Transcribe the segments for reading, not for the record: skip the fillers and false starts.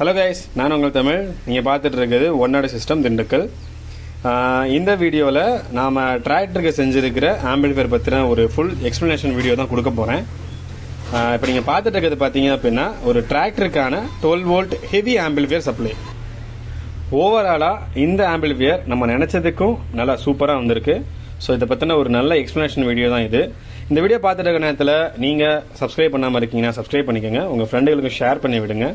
Hello guys, நான் உங்கள் தமிழ். நீங்கள் பார்த்துட்டு இருக்கிறது ஒன்னாடு சிஸ்டம் திண்டுக்கல். இந்த வீடியோவில் நாம் டிராக்டருக்கு செஞ்சுருக்கிற ஆம்பிளிஃபையர் பற்றின ஒரு ஃபுல் எக்ஸ்ப்ளனேஷன் வீடியோ தான் கொடுக்க போகிறேன். இப்போ நீங்கள் பார்த்துட்டு இருக்கிறது பார்த்தீங்க அப்படின்னா ஒரு டிராக்டருக்கான 12 வோல்ட் ஹெவி ஆம்பிளிஃபையர் சப்ளை. ஓவராலாக இந்த ஆம்பிளிஃபையர் நம்ம நினச்சதுக்கும் நல்லா சூப்பராக வந்திருக்கு. ஸோ இதை பற்றின ஒரு நல்ல எக்ஸ்ப்ளனேஷன் வீடியோ தான் இது. இந்த வீடியோ பார்த்துட்டு இருக்க நேரத்தில் நீங்கள் சப்ஸ்கிரைப் பண்ணாமல் இருக்கீங்கன்னா சப்ஸ்கிரைப் பண்ணிக்கோங்க. உங்கள் ஃப்ரெண்டுகளுக்கு ஷேர் பண்ணி விடுங்க.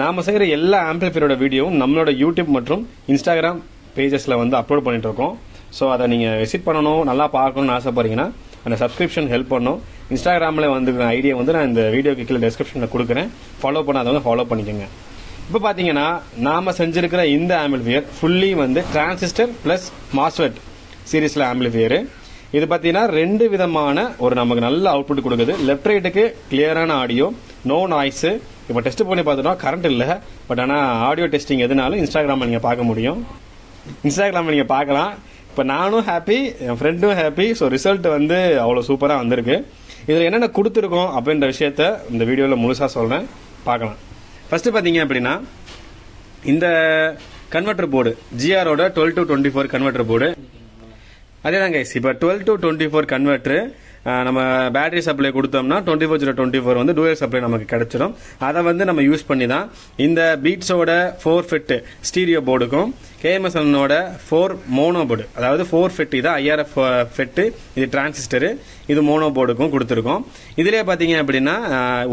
நாம செய்கிற எல்லா ஆம்பிளிஃபையரோட வீடியோவும் நம்மளோட யூடியூப் மற்றும் இன்ஸ்டாகிராம் பேஜஸில் வந்து அப்லோட் பண்ணிட்டு இருக்கோம். ஸோ அதை நீங்கள் விசிட் பண்ணணும், நல்லா பார்க்கணும்னு ஆசைப்படுறீங்கன்னா அந்த சப்ஸ்கிரிப்ஷன் ஹெல்ப் பண்ணும். இன்ஸ்டாகிராமில் வந்து ஐடியா வந்து நான் இந்த வீடியோக்கு கீழே டிஸ்கிரிப்ஷனில் கொடுக்குறேன். ஃபாலோ பண்ணாதவங்க ஃபாலோ பண்ணிக்கோங்க. இப்போ பார்த்தீங்கன்னா நாம செஞ்சிருக்கிற இந்த ஆம்பிளிஃபையர் ஃபுல்லி வந்து டிரான்சிஸ்டர் பிளஸ் மாஸ்ஃபெட் சீரீஸில் ஆம்பிளிஃபையர். இது பார்த்தீங்கன்னா 2 விதமான ஒரு நமக்கு நல்ல அவுட்புட் கொடுக்குது. லெஃப்ட் ரைட்டுக்கு கிளியரான ஆடியோ, நோ நாய்ஸு. இப்போ டெஸ்ட் பண்ணி பார்த்துட்டோம், கரண்ட் இல்லை. பட் ஆனால் ஆடியோ டெஸ்டிங் எதுனாலும் இன்ஸ்டாகிராமில் நீங்கள் பார்க்க முடியும். இன்ஸ்டாகிராமில் நீங்கள் பார்க்கலாம். இப்போ நானும் ஹாப்பி, என் ஃப்ரெண்டும் ஹாப்பி. ஸோ ரிசல்ட் வந்து அவ்வளோ சூப்பராக வந்திருக்கு. இதில் என்னென்ன கொடுத்துருக்கோம் அப்படின்ற விஷயத்த இந்த வீடியோவில் முழுசாக சொல்கிறேன், பார்க்கலாம். ஃபர்ஸ்ட் பார்த்தீங்க அப்படின்னா இந்த கன்வெர்டர் போர்டு ஜிஆரோட 12 to 24 கன்வெர்டர் போர்டு. அதே தான் கைஸ், இப்போ 12 to 24 கன்வெர்டர் நம்ம பேட்டரி சப்ளை கொடுத்தோம்னா 24/24 வந்து டூயல் சப்ளை நமக்கு கிடைச்சிடும். அதை வந்து நம்ம யூஸ் பண்ணி தான் இந்த பீட்ஸோட 4 FET ஸ்டீரியோ போர்டுக்கும் KMSLனோட 4 மோனோ போர்டு, அதாவது 4 FET இதான் IRF FET, இது டிரான்சிஸ்டர், இது மோனோ போர்டுக்கும் கொடுத்துருக்கோம். இதுலேயே பார்த்தீங்க அப்படின்னா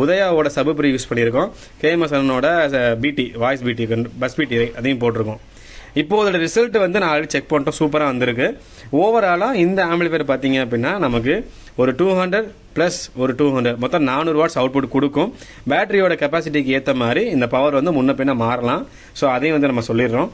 உதயாவோட சபுப்ரி யூஸ் பண்ணியிருக்கோம். KMSLனோட பிடி வாய்ஸ் பிடி பஸ் பிடி அதையும் போட்டிருக்கோம். இப்போ அதோட ரிசல்ட் வந்து நான் ஆல்ரெடி செக் பண்ணிட்டோம், சூப்பராக வந்திருக்கு. ஓவராலாக இந்த ஆம்பிளிஃபையர் பார்த்தீங்க அப்படின்னா நமக்கு ஒரு 200 பிளஸ் ஒரு 200 மொத்தம் 400 வாட்ஸ் அவுட்புட் கொடுக்கும். பேட்டரியோட கெப்பாசிட்டிக்கு ஏற்ற மாதிரி இந்த பவர் வந்து முன்ன பின்ன மாறலாம். ஸோ அதையும் வந்து நம்ம சொல்லிடுறோம்.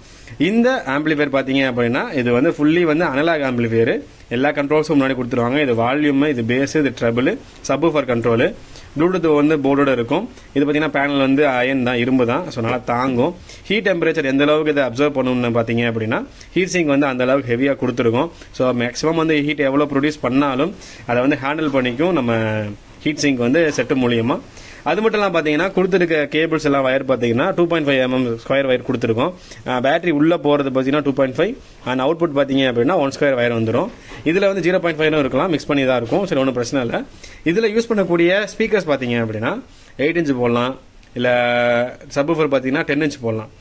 இந்த ஆம்பிளிஃபையர் பார்த்தீங்க அப்படின்னா இது வந்து ஃபுல்லி வந்து அனலாக் ஆம்பிளிஃபையர். எல்லா கண்ட்ரோல்ஸும் முன்னாடி கொடுத்துருவாங்க. இது வால்யூம், இது பேஸ், இது ட்ரபிள், சப்வூஃபர் கண்ட்ரோலு, ப்ளூடூத் வந்து போர்டோட இருக்கும். இது பார்த்தீங்கன்னா பேனல் வந்து அயன் தான், இரும்பு தான். ஸோ நல்லா தாங்கும். ஹீட் டெம்பரேச்சர் எந்த அளவுக்கு இதை அப்சர்வ் பண்ணணும்னு பார்த்தீங்க அப்படின்னா ஹீட் சிங்க் வந்து அந்த அளவுக்கு ஹெவியாக கொடுத்துருக்கோம். ஸோ மேக்ஸிமம் வந்து ஹீட் எவ்வளோ ப்ரொடியூஸ் பண்ணாலும் அதை வந்து ஹேண்டில் பண்ணிக்கும் நம்ம ஹீட் சிங்க் வந்து செட்டு மூலியமா. அது மட்டும் இல்லாமல் பார்த்தீங்கன்னா கொடுத்துருக்க கேபிள்ஸ் எல்லாம் வயர் பார்த்தீங்கன்னா 2.5 mm ஸ்கொயர் வயர் கொடுத்துருக்கோம். பேட்டரி உள்ள போகிறது பார்த்தீங்கன்னா 2.5 அண்ட் அவுட்புட் பார்த்தீங்க அப்படின்னா 1 ஸ்கொயர் வயர் வந்துடும். இதில் வந்து 0.5 இருக்கலாம், மிக்ஸ் பண்ணி தான் இருக்கும். சரி, ஒன்றும் பிரச்சனை இல்லை. இதில் யூஸ் பண்ணக்கூடிய ஸ்பீக்கர்ஸ் பார்த்தீங்க அப்படின்னா 8 inch போடலாம், இல்லை சப்வூஃபர் பார்த்தீங்கன்னா 10 inch போடலாம்,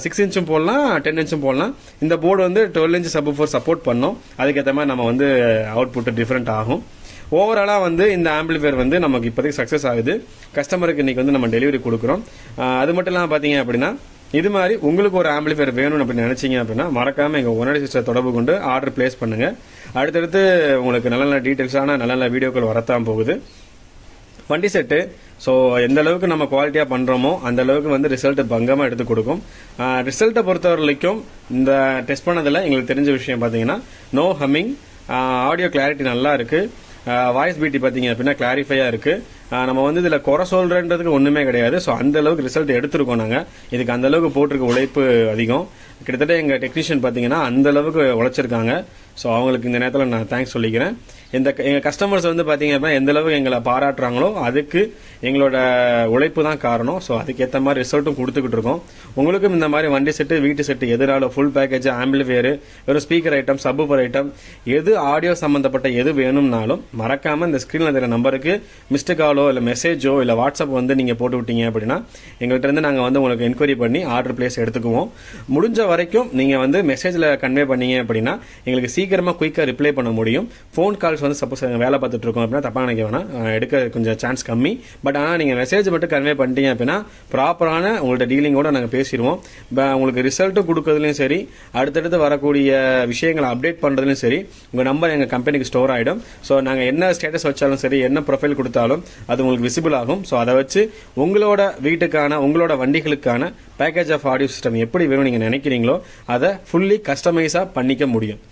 6 inch போடலாம், 10 inch போடலாம். இந்த போர்டு வந்து 12 inch சப்வூஃபர் சப்போர்ட் பண்ணும். அதுக்கேற்ற மாதிரி நம்ம வந்து அவுட்புட் டிஃப்ரெண்ட் ஆகும். ஓவராலாக வந்து இந்த ஆம்பிளிஃபையர் வந்து நமக்கு இப்போதைக்கு சக்ஸஸ் ஆகுது. கஸ்டமருக்கு இன்னைக்கு வந்து நம்ம டெலிவரி கொடுக்குறோம். அது மட்டும் இல்லாமல் பார்த்தீங்க அப்படின்னா இது மாதிரி உங்களுக்கு ஒரு ஆம்பிளிஃபையர் வேணும்னு அப்படின்னு நினைச்சீங்க அப்படின்னா மறக்காம எங்கள் ஒன்னாடி சிஸ்டர் தொடர்பு கொண்டு ஆர்டர் பிளேஸ் பண்ணுங்க. அடுத்தடுத்து உங்களுக்கு நல்ல நல்ல டீட்டெயில்ஸான நல்ல நல்ல வீடியோக்கள் வரத்தான் போகுது. வண்டி செட்டு ஸோ எந்த அளவுக்கு நம்ம குவாலிட்டியாக பண்ணுறோமோ அந்த அளவுக்கு வந்து ரிசல்ட் பங்கமாக எடுத்து கொடுக்கும். ரிசல்ட்டை பொறுத்த வரைக்கும் இந்த டெஸ்ட் பண்ணதில் எங்களுக்கு தெரிஞ்ச விஷயம் பார்த்தீங்கன்னா நோ ஹம்மிங், ஆடியோ கிளாரிட்டி நல்லா இருக்கு, வாய்ஸ் பிடி பார்த்தீங்க அப்படின்னா கிளாரிஃபையா இருக்கு. நம்ம வந்து இதுல குறை சொல்றதுக்கு ஒண்ணுமே கிடையாது. ஸோ அந்த அளவுக்கு ரிசல்ட் எடுத்திருக்கோம் நாங்க. இதுக்கு அந்த அளவுக்கு போட்டிருக்க உழைப்பு அதிகம். கிட்டத்தட்ட எங்க டெக்னீஷியன் பாத்தீங்கன்னா அந்த அளவுக்கு உழைச்சிருக்காங்க. ஸோ அவங்களுக்கு இந்த நேரத்தில் நான் தேங்க்ஸ் சொல்லிக்கிறேன். எங்க கஸ்டமர்ஸ் வந்து பாத்தீங்க அப்படின்னா எந்த அளவுக்கு எங்களை பாராட்டுறாங்களோ அதுக்கு எங்களோட உழைப்பு தான் காரணம். ஸோ அதுக்கேற்ற மாதிரி ரிசல்ட்டும் கொடுத்துக்கிட்டு இருக்கோம். உங்களுக்கும் இந்த மாதிரி வண்டி செட்டு, வீட்டு செட்டு எதுனாலும் ஃபுல் பேக்கேஜ், ஆம்பிளிஃபையர், ஒரு ஸ்பீக்கர் ஐட்டம், சப்வூஃபர் ஐட்டம், எது ஆடியோ சம்பந்தப்பட்ட எது வேணும்னாலும் மறக்காம இந்த ஸ்கிரீன்ல இருக்கிற நம்பருக்கு மிஸ்டு காலோ இல்ல மெசேஜோ இல்ல வாட்ஸ்அப் வந்து நீங்க போட்டு விட்டீங்க அப்படின்னா எங்கள்கிட்ட இருந்து நாங்க வந்து உங்களுக்கு என்கொயரி பண்ணி ஆர்டர் பிளேஸ் எடுத்துக்குவோம். முடிஞ்ச வரைக்கும் நீங்க வந்து மெசேஜ்ல கன்வே பண்ணீங்க அப்படின்னா எங்களுக்கு சீக்கிரமா குயிக்கா ரிப்ளை பண்ண முடியும். போன் கால்ஸ் வந்து சப்போஸ் வேலை பார்த்துட்டு இருக்கோம் அப்படின்னா தப்பா நினைக்க வேணாம், எடுக்க கொஞ்சம் சான்ஸ் கம்மி. பட் ஆனால் நீங்க மெசேஜ் மட்டும் கன்வே பண்ணிட்டீங்க அப்படின்னா ப்ராப்பரான உங்கள்ட்ட டீலிங்கோட நாங்கள் பேசிடுவோம். உங்களுக்கு ரிசல்ட்டும் கொடுக்கறதுலையும் சரி, அடுத்தடுத்து வரக்கூடிய விஷயங்களை அப்டேட் பண்றதுலையும் சரி உங்க நம்பர் எங்க கம்பெனிக்கு ஸ்டோர் ஆயிடும். ஸோ நாங்கள் என்ன ஸ்டேட்டஸ் வச்சாலும் சரி, என்ன ப்ரொஃபைல் கொடுத்தாலும் அது உங்களுக்கு விசிபிள் ஆகும். ஸோ அதை வச்சு உங்களோட வீட்டுக்கான, உங்களோட வண்டிகளுக்கான பேக்கேஜ் ஆஃப் ஆடியோ சிஸ்டம் எப்படி வேணும் நீங்க நினைக்கிறீங்களோ அதை ஃபுல்லி கஸ்டமைஸா பண்ணிக்க முடியும்.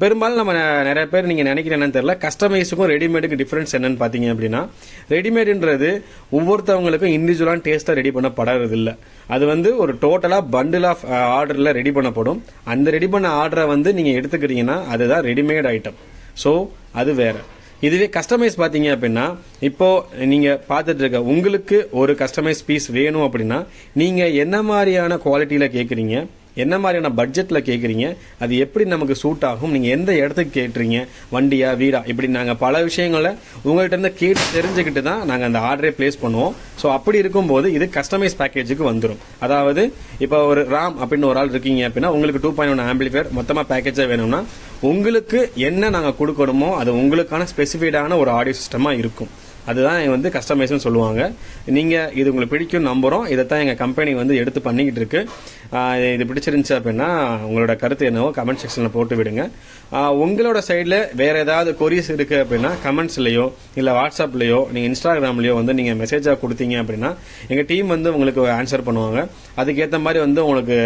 பெரும்பாலும் நம்ம நிறைய பேர் நீங்க நினைக்கிறேன்னு தெரியல, கஸ்டமைஸுக்கும் ரெடிமேடுக்கு டிஃபரன்ஸ் என்னன்னு பாத்தீங்க அப்படின்னா ரெடிமேடுன்றது ஒவ்வொருத்தவங்களுக்கும் இண்டிவிஜுவலான டேஸ்டா ரெடி பண்ணப்படுறது இல்ல. அது வந்து ஒரு டோட்டலா பண்டில் ஆஃப் ஆர்டர்ல ரெடி பண்ணப்படும். அந்த ரெடி பண்ண ஆர்டரை வந்து நீங்க எடுத்துக்கிறீங்கன்னா அதுதான் ரெடிமேட் ஐட்டம். ஸோ அது வேற. இதுவே கஸ்டமைஸ் பாத்தீங்க அப்படின்னா இப்போ நீங்க பார்த்துட்டு இருக்க உங்களுக்கு ஒரு கஸ்டமைஸ் பீஸ் வேணும் அப்படின்னா நீங்க என்ன மாதிரியான குவாலிட்டியில கேக்குறீங்க, என்ன மாதிரியான பட்ஜெட்ல கேக்குறீங்க, அது எப்படி நமக்கு சூட் ஆகும், நீங்க எந்த இடத்துக்கு கேட்டுறீங்க, வண்டியா வீடா, இப்படி நாங்க பல விஷயங்களை உங்கள்ட்ட இருந்து கேட்டு தெரிஞ்சுக்கிட்டு தான் நாங்க அந்த ஆர்டரை பிளேஸ் பண்ணுவோம். ஸோ அப்படி இருக்கும்போது இது கஸ்டமைஸ் பேக்கேஜுக்கு வந்துடும். அதாவது இப்போ ஒரு ராம் அப்படின்னு ஒரு ஆள் இருக்கீங்க அப்படின்னா உங்களுக்கு 2.1 ஆம்பிளிஃபையர் மொத்தமா பேக்கேஜா வேணும்னா உங்களுக்கு என்ன நாங்க கொடுக்கணுமோ அது உங்களுக்கான ஸ்பெசிஃபைடான ஒரு ஆடியோ சிஸ்டமா இருக்கும். அதுதான் வந்து கஸ்டமைஸ்னு சொல்லுவாங்க. நீங்க இது உங்களுக்கு பிடிக்கும் நம்புறோம். இதைத்தான் எங்க கம்பெனி வந்து எடுத்து பண்ணிக்கிட்டு இருக்கு. இது பிடிச்சிருந்துச்சு அப்படின்னா உங்களோட கருத்து என்னவோ கமெண்ட் செக்ஷன்ல போட்டு விடுங்க. உங்களோட சைட்ல வேற ஏதாவது கொரிஸ் இருக்கு அப்படின்னா கமெண்ட்ஸ்லயோ இல்ல வாட்ஸ்அப்லயோ நீங்க இன்ஸ்டாகிராம்லயோ வந்து நீங்க மெசேஜா கொடுத்தீங்க அப்படின்னா எங்க டீம் வந்து உங்களுக்கு ஆன்சர் பண்ணுவாங்க. அதுக்கேற்ற மாதிரி வந்து உங்களுக்கு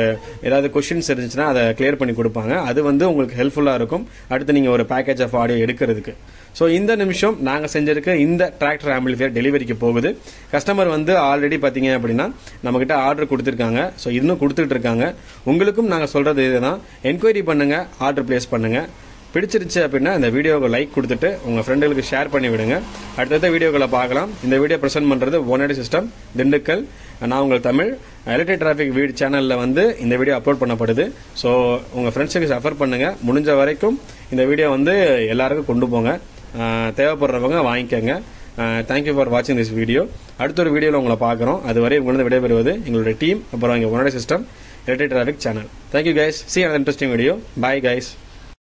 ஏதாவது கொஸ்டின்ஸ் இருந்துச்சுன்னா அதை கிளியர் பண்ணி கொடுப்பாங்க. அது வந்து உங்களுக்கு ஹெல்ப்ஃபுல்லா இருக்கும் அடுத்து நீங்க ஒரு பேக்கேஜ் ஆஃப் ஆடியோ எடுக்கிறதுக்கு. ஸோ இந்த நிமிஷம் நாங்க செஞ்சிருக்க இந்த டிராக்டர் ஆம்பிளிஃபையர் டெலிவரிக்கு போகுது. கஸ்டமர் வந்து ஆல்ரெடி பாத்தீங்க அப்படின்னா நம்ம கிட்ட ஆர்டர் கொடுத்திருக்காங்க. ஸோ இன்னும் கொடுத்துட்டு இருக்காங்க. உங்களுக்கும் நாங்க சொல்றது இதுதான், என்கொயரி பண்ணுங்க, ஆர்டர் பிளேஸ் பண்ணுங்க. பிடிச்சிருச்சு அப்படின்னா இந்த வீடியோவை லைக் கொடுத்துட்டு உங்க ஃப்ரெண்டுகளுக்கு ஷேர் பண்ணி விடுங்க. அடுத்தடுத்த வீடியோக்களை பார்க்கலாம். இந்த வீடியோ பிரசன்ட் பண்றது ஒன் சிஸ்டம் திண்டுக்கல். நான் உங்கள் தமிழ் எலக்ட்ரிக் டிராஃபிக் வீடு சேனல்ல வந்து இந்த வீடியோ அப்லோட் பண்ணப்படுது. ஸோ உங்க ஃப்ரெண்ட்ஸுக்கு ரெஃபர் பண்ணுங்க. முடிஞ்ச வரைக்கும் இந்த வீடியோ வந்து எல்லாருக்கும் கொண்டு போங்க. தேவைப்படுறவங்க வாங்கிக்கோங்க. தேங்க்யூ ஃபார் வாட்சிங் திஸ் வீடியோ. அடுத்த ஒரு வீடியோவில் உங்களை பார்க்குறோம். அதுவரை உங்களிடம் விடைபெறுவது எங்களுடைய டீம், அப்புறம் இங்கே one system electric traffic channel. Thank you guys. See you in another interesting video. Bye guys.